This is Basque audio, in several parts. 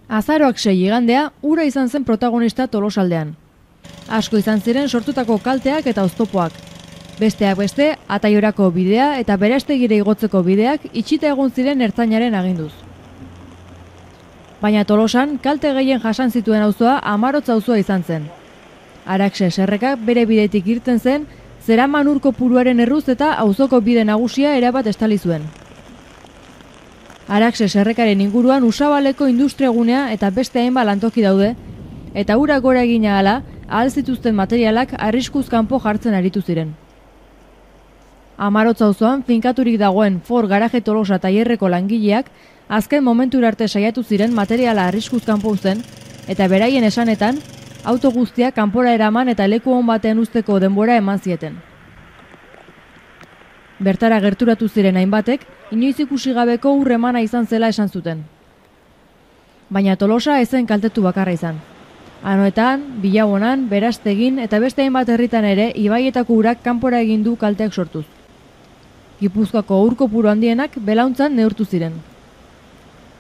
Azaroak 6 igandea, ura izan zen protagonista Tolosaldean. Asko izan ziren sortutako kalteak eta oztopoak. Besteak beste, Ataiorako bidea eta Berastegire igotzeko bideak itxita egon ziren ertzainaren aginduz. Baina Tolosan, kalte gehien jasan zituen auzoa Amarotz auzoa izan zen. Araxe Serrekak bere bidetik irten zen, Zeraman Urko puruaren erruz eta auzoko bide nagusia erabat estali zuen. Araxe Serrekaren inguruan Usabaleko industriagunea eta beste hainbat lantoki daude, eta ura gora egina ahal zituzten materialak arriskuz kanpo jartzen aritu ziren. Amarotz auzoan finkaturik dagoen Ford Garaje Tolosa tailerreko langileak azken momentura arte saiatu ziren materiala arriskuz kanpo uzten, eta beraien esanetan, auto guztiak kanpora eraman eta leku on batean uzteko denbora eman zieten. Bertara gerturatu ziren hainbatek, inoiz ikusi gabeko ur emana izan zela esan zuten. Baina Tolosa ezen kaltetu bakarra izan. Anoetan, Bilabonan, Berastegin eta beste hainbat herritan ere ibaietako urak kanpora egin du kalteak sortuz. Gipuzkoako ur kopuru handienak Belauntzan neurtu ziren.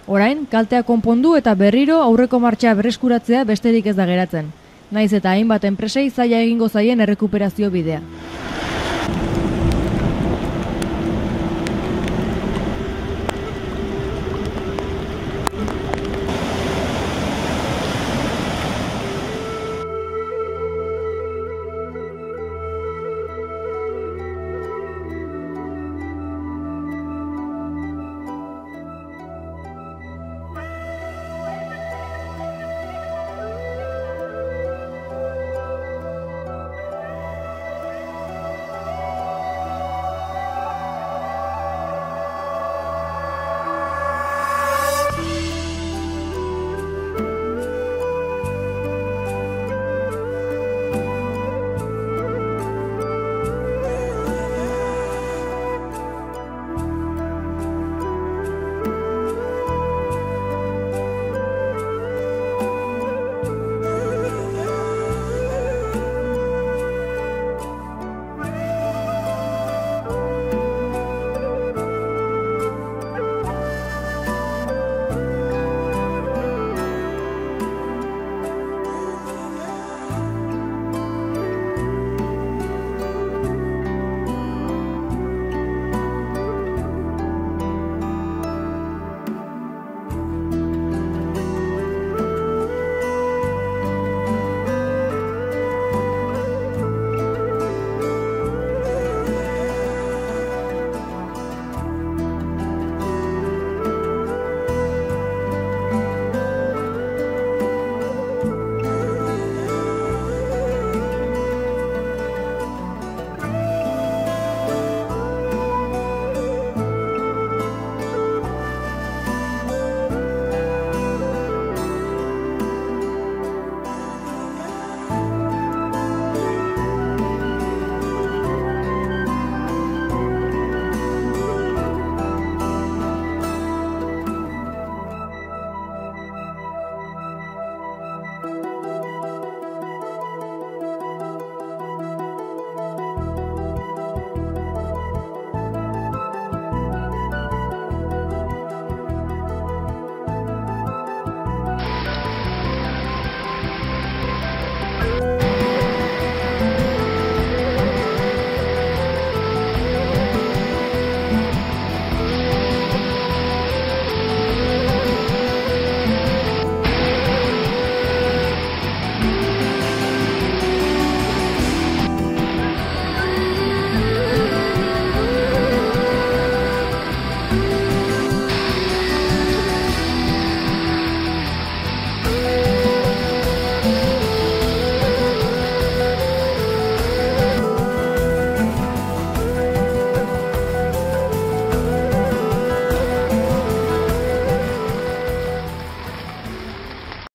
Orain, kaltea konpondu eta berriro aurreko martxa berreskuratzea besterik ez da geratzen. Naiz eta hainbat enpresei zaila egingo zaien errekuperazio bidea.